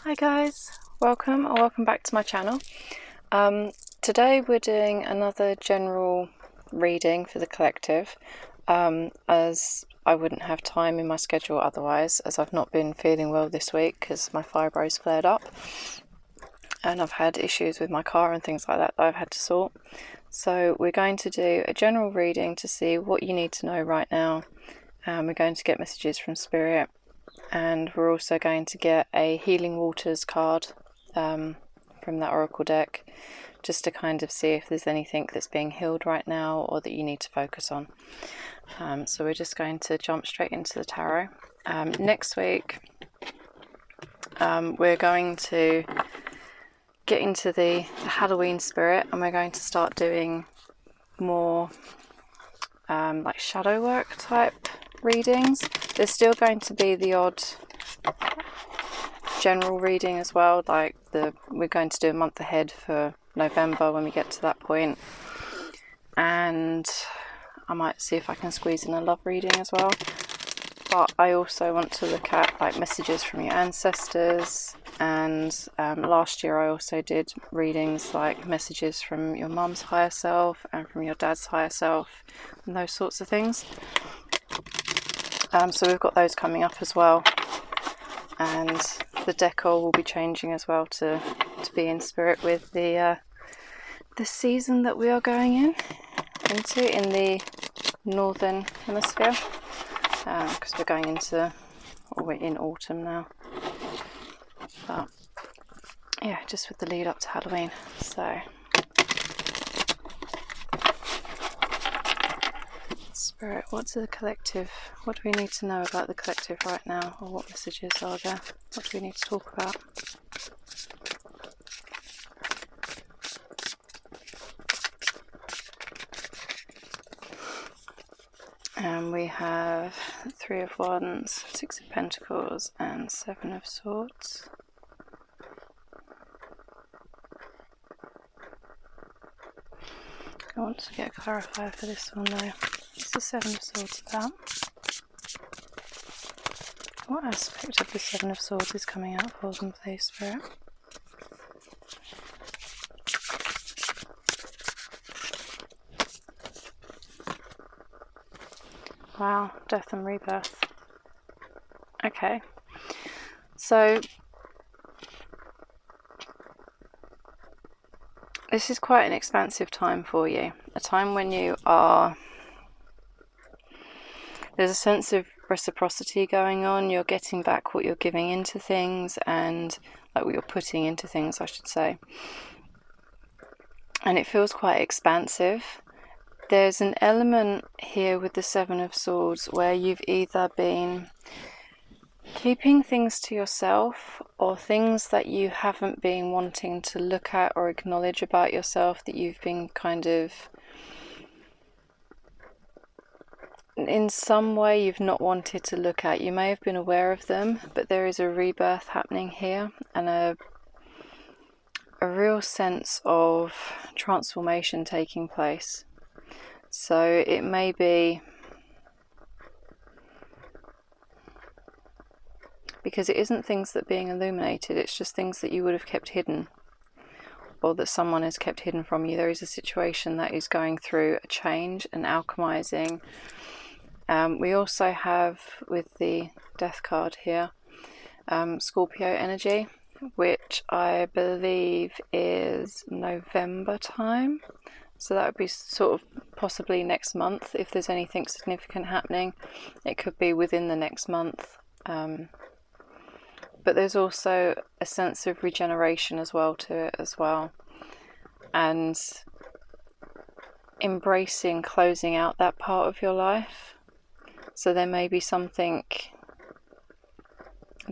Hi guys, welcome back to my channel. Today we're doing another general reading for the collective, as I wouldn't have time in my schedule otherwise, as I've not been feeling well this week because my fibros flared up and I've had issues with my car and things like that I've had to sort. So we're going to do a general reading to see what you need to know right now. We're going to get messages from Spirit, and we're also going to get a Healing Waters card from that Oracle deck, just to kind of see if there's anything that's being healed right now or that you need to focus on. So we're just going to jump straight into the tarot. Next week we're going to get into the Halloween spirit, and we're going to start doing more like shadow work type readings. There's still going to be the odd general reading as well, like we're going to do a month ahead for November when we get to that point, and I might see if I can squeeze in a love reading as well. But I also want to look at like messages from your ancestors, and last year I also did readings like messages from your mum's higher self and from your dad's higher self and those sorts of things. So we've got those coming up as well, and the decor will be changing as well to be in spirit with the season that we are going into in the northern hemisphere, because we're going into, or we're in autumn now, but yeah, just with the lead up to Halloween. So Spirit, what's the collective? What do we need to know about the collective right now? Or what messages are there? What do we need to talk about? And we have Three of Wands, Six of Pentacles, and Seven of Swords. I want to get a clarifier for this one though. What's the Seven of Swords about? What aspect of the Seven of Swords is coming out for them, please, Spirit? Wow, death and rebirth. Okay, so this is quite an expansive time for you. A time when you are... There's a sense of reciprocity going on. You're getting back what you're giving into things, and like what you're putting into things, I should say. And it feels quite expansive. There's an element here with the Seven of Swords where you've either been keeping things to yourself, or things that you haven't been wanting to look at or acknowledge about yourself, that you've been kind of, in some way you've not wanted to look at. You may have been aware of them, but there is a rebirth happening here, and a real sense of transformation taking place. So it may be because it isn't things that are being illuminated, it's just things that you would have kept hidden, or that someone has kept hidden from you. There is a situation that is going through a change, an alchemizing. We also have, with the Death card here, Scorpio energy, which I believe is November time. So that would be sort of possibly next month. If there's anything significant happening, it could be within the next month. But there's also a sense of regeneration as well to it as well. And embracing closing out that part of your life. So there may be something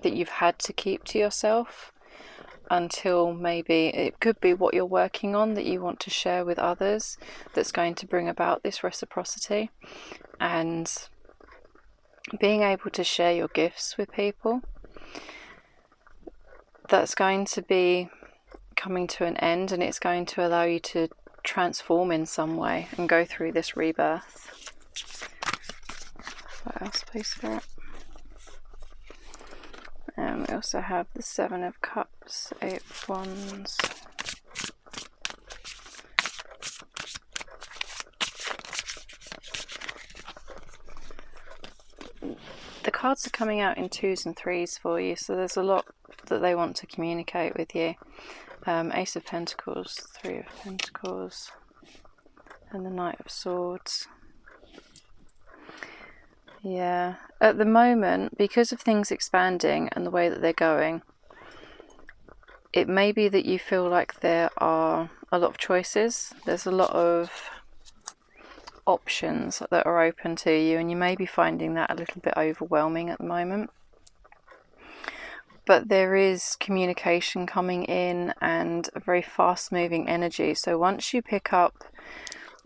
that you've had to keep to yourself until maybe it could be what you're working on that you want to share with others, that's going to bring about this reciprocity, and being able to share your gifts with people. That's going to be coming to an end, and it's going to allow you to transform in some way and go through this rebirth. What else, please, Spirit? We We also have the Seven of Cups, Eight of Wands. The cards are coming out in 2s and 3s for you, so there's a lot that they want to communicate with you. Ace of Pentacles, Three of Pentacles, and the Knight of Swords. Yeah, at the moment, because of things expanding and the way that they're going, it may be that you feel like there are a lot of choices. There's a lot of options that are open to you, and you may be finding that a little bit overwhelming at the moment. But there is communication coming in and a very fast moving energy. So once you pick up,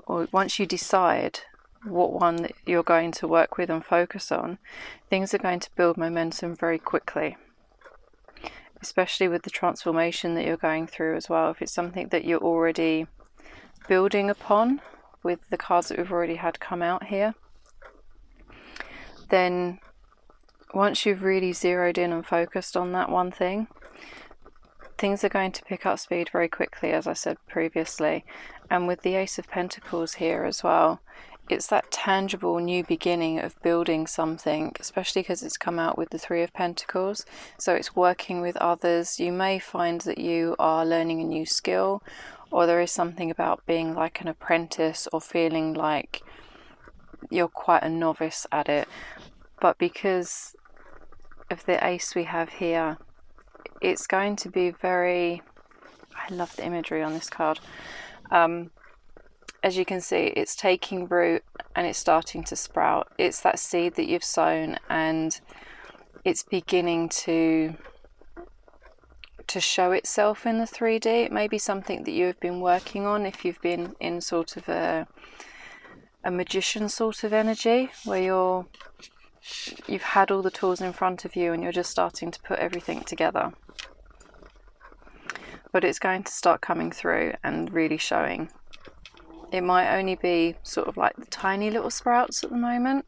or once you decide what one that you're going to work with and focus on, things are going to build momentum very quickly, especially with the transformation that you're going through as well. If it's something that you're already building upon with the cards that we've already had come out here, then once you've really zeroed in and focused on that one thing, things are going to pick up speed very quickly, as I said previously. And with the Ace of Pentacles here as well, it's that tangible new beginning of building something, especially because it's come out with the Three of Pentacles. So it's working with others. You may find that you are learning a new skill, or there is something about being like an apprentice or feeling like you're quite a novice at it. But because of the ace we have here, it's going to be very... I love the imagery on this card. As you can see, it's taking root and it's starting to sprout. It's that seed that you've sown, and it's beginning to show itself in the 3D. It may be something that you have been working on if you've been in sort of a magician sort of energy, where you've had all the tools in front of you and you're just starting to put everything together. But it's going to start coming through and really showing. It might only be sort of like the tiny little sprouts at the moment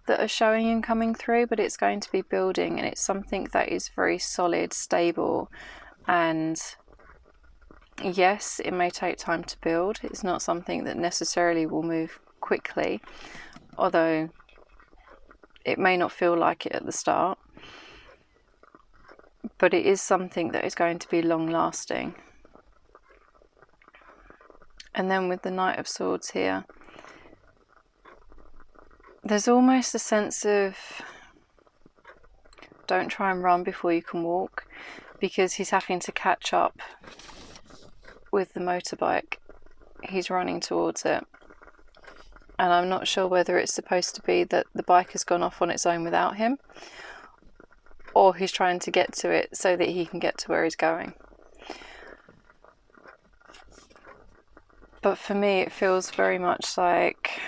that are showing and coming through, but it's going to be building, and it's something that is very solid, stable, and yes, it may take time to build. It's not something that necessarily will move quickly, although it may not feel like it at the start, but it is something that is going to be long lasting. And then with the Knight of Swords here, there's almost a sense of don't try and run before you can walk, because he's having to catch up with the motorbike. He's running towards it. And I'm not sure whether it's supposed to be that the bike has gone off on its own without him, or he's trying to get to it so that he can get to where he's going. But for me, it feels very much like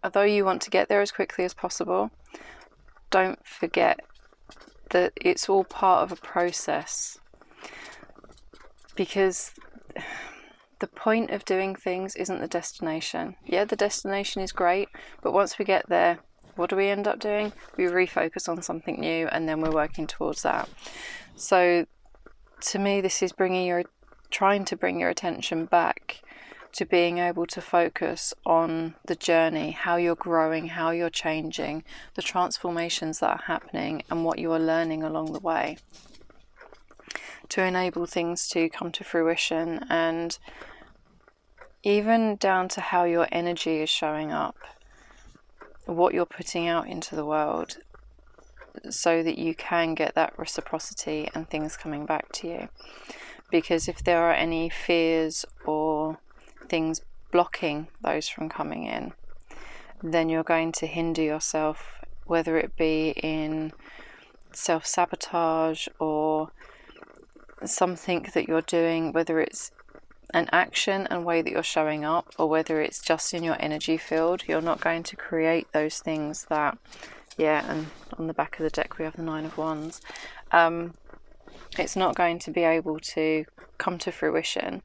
although you want to get there as quickly as possible, don't forget that it's all part of a process. Because the point of doing things isn't the destination. Yeah, the destination is great, but once we get there, what do we end up doing? We refocus on something new, and then we're working towards that. So to me, this is trying to bring your attention back to being able to focus on the journey, how you're growing, how you're changing, the transformations that are happening, and what you are learning along the way, to enable things to come to fruition, and even down to how your energy is showing up, what you're putting out into the world, so that you can get that reciprocity and things coming back to you. Because if there are any fears or things blocking those from coming in, then you're going to hinder yourself, whether it be in self-sabotage or something that you're doing, whether it's an action and way that you're showing up, or whether it's just in your energy field. You're not going to create those things that, yeah, and on the back of the deck we have the Nine of Wands. It's not going to be able to come to fruition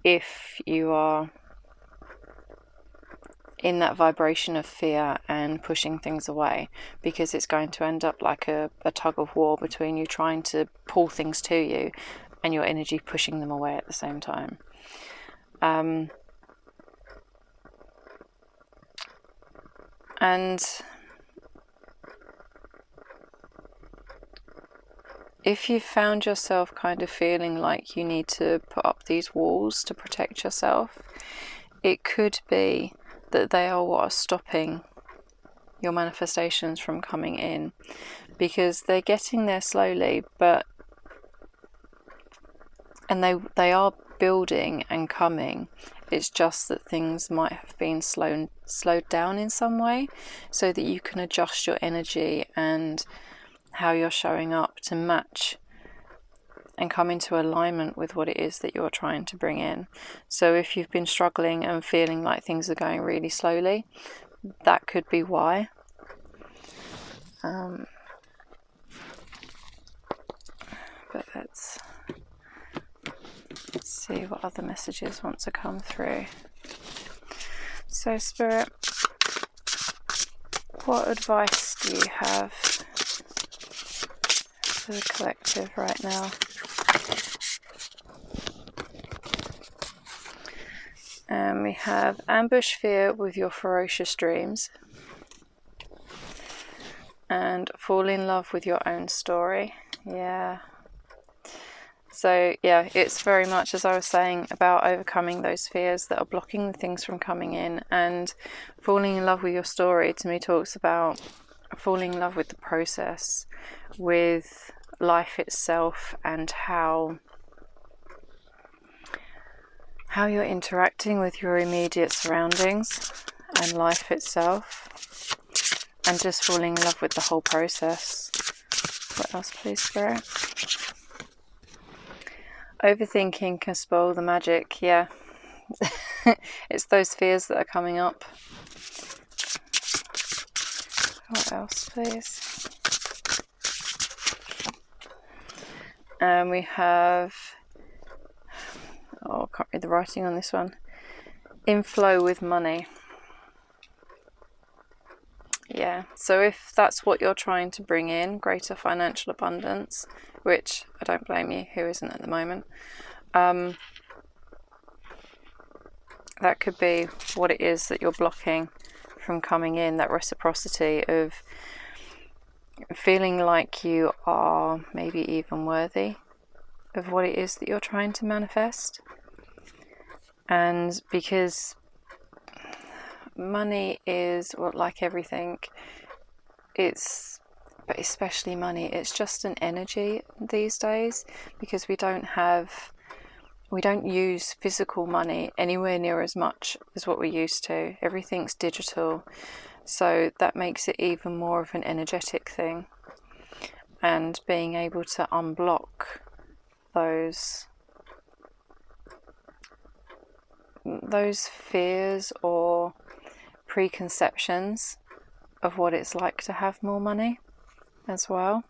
if you are in that vibration of fear and pushing things away, because it's going to end up like a tug of war between you trying to pull things to you and your energy pushing them away at the same time. And if you found yourself kind of feeling like you need to put up these walls to protect yourself, it could be that they are what are stopping your manifestations from coming in, because they're getting there slowly, and they are building and coming. It's just that things might have been slowed down in some way, so that you can adjust your energy and how you're showing up to match and come into alignment with what it is that you're trying to bring in. So if you've been struggling and feeling like things are going really slowly, that could be why. But let's see what other messages want to come through. So Spirit, what advice do you have for the collective right now? And we have ambush fear with your ferocious dreams, and fall in love with your own story. Yeah. So yeah, it's very much, as I was saying, about overcoming those fears that are blocking the things from coming in. And falling in love with your story, to me, talks about falling in love with the process, with life itself, and how you're interacting with your immediate surroundings and life itself, and just falling in love with the whole process. What else, please, Spirit? Overthinking can spoil the magic. Yeah. It's those fears that are coming up. What else, please? And we have, I can't read the writing on this one. Inflow with money. Yeah, so if that's what you're trying to bring in, greater financial abundance, which I don't blame you, who isn't at the moment, that could be what it is that you're blocking from coming in, that reciprocity of feeling like you are maybe even worthy of what it is that you're trying to manifest. And because money is, well, like everything, but especially money, it's just an energy these days, because we don't use physical money anywhere near as much as what we used to. Everything's digital, so that makes it even more of an energetic thing. And being able to unblock those fears or preconceptions of what it's like to have more money as well.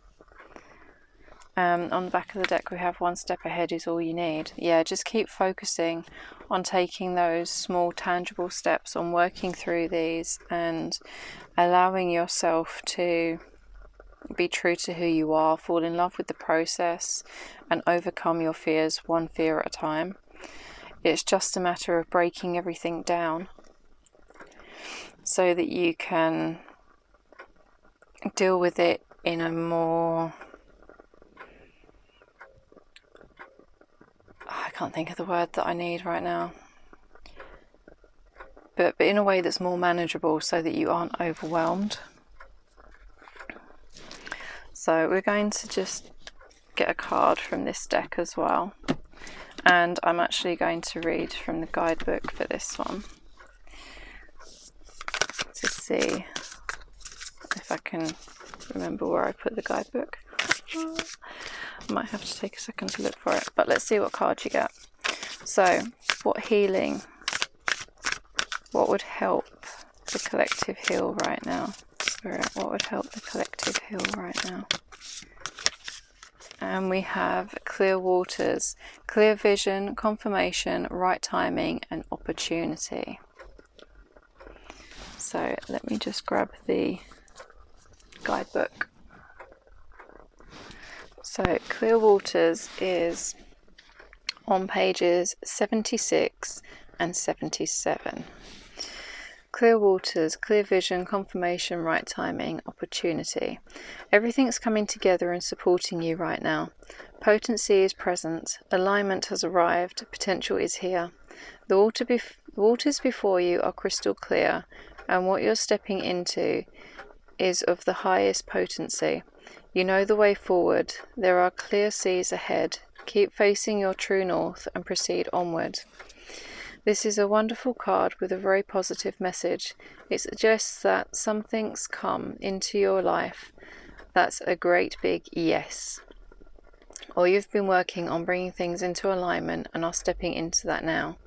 On the back of the deck we have one step ahead is all you need. Yeah, just keep focusing on taking those small tangible steps, on working through these and allowing yourself to be true to who you are, fall in love with the process and overcome your fears one fear at a time. It's just a matter of breaking everything down so that you can deal with it in a more, I can't think of the word that I need right now, but in a way that's more manageable, so that you aren't overwhelmed. So we're going to just get a card from this deck as well, and I'm actually going to read from the guidebook for this one to see if I can remember where I put the guidebook. I might have to take a second to look for it, but let's see what card you get. So, what healing, what would help the collective heal right now? Spirit, what would help the collective heal right now? And we have clear waters, clear vision, confirmation, right timing and opportunity. So let me just grab the guidebook. So Clear Waters is on pages 76 and 77. Clear waters, clear vision, confirmation, right timing, opportunity. Everything's coming together and supporting you right now. Potency is present, alignment has arrived, potential is here. The waters before you are crystal clear, and what you're stepping into is of the highest potency. You know the way forward. There are clear seas ahead. Keep facing your true north and proceed onward. This is a wonderful card with a very positive message. It suggests that something's come into your life that's a great big yes. Or you've been working on bringing things into alignment and are stepping into that now.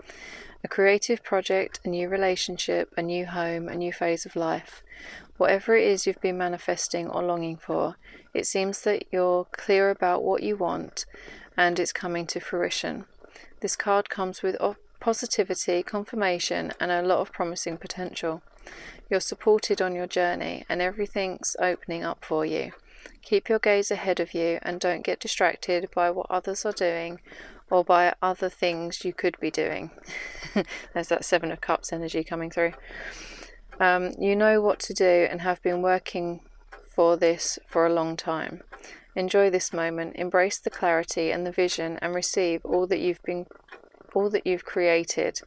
A creative project, a new relationship, a new home, a new phase of life. Whatever it is you've been manifesting or longing for, it seems that you're clear about what you want and it's coming to fruition. This card comes with positivity, confirmation, and a lot of promising potential. You're supported on your journey and everything's opening up for you. Keep your gaze ahead of you and don't get distracted by what others are doing or by other things you could be doing. There's that Seven of Cups energy coming through. You know what to do and have been working for this for a long time. Enjoy this moment, embrace the clarity and the vision, and receive all that you've created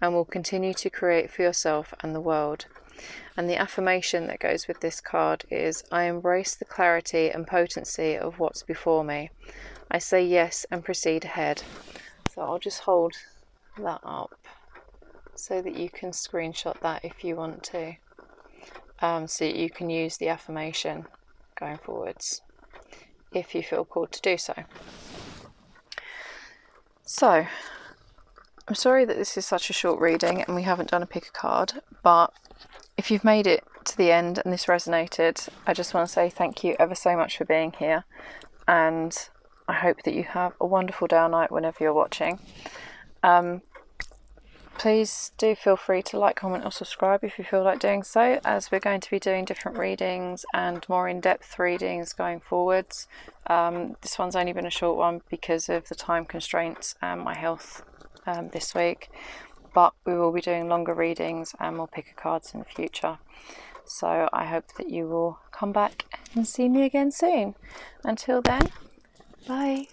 and will continue to create for yourself and the world. And the affirmation that goes with this card is, I embrace the clarity and potency of what's before me. I say yes and proceed ahead. So I'll just hold that up so that you can screenshot that if you want to, so that you can use the affirmation going forwards if you feel called to do so. So I'm sorry that this is such a short reading and we haven't done a pick a card, but if you've made it to the end and this resonated, I just want to say thank you ever so much for being here, and I hope that you have a wonderful day or night whenever you're watching. Please do feel free to like, comment or subscribe if you feel like doing so, as we're going to be doing different readings and more in-depth readings going forwards. This one's only been a short one because of the time constraints and my health this week, but we will be doing longer readings and more picker cards in the future. So I hope that you will come back and see me again soon. Until then, bye.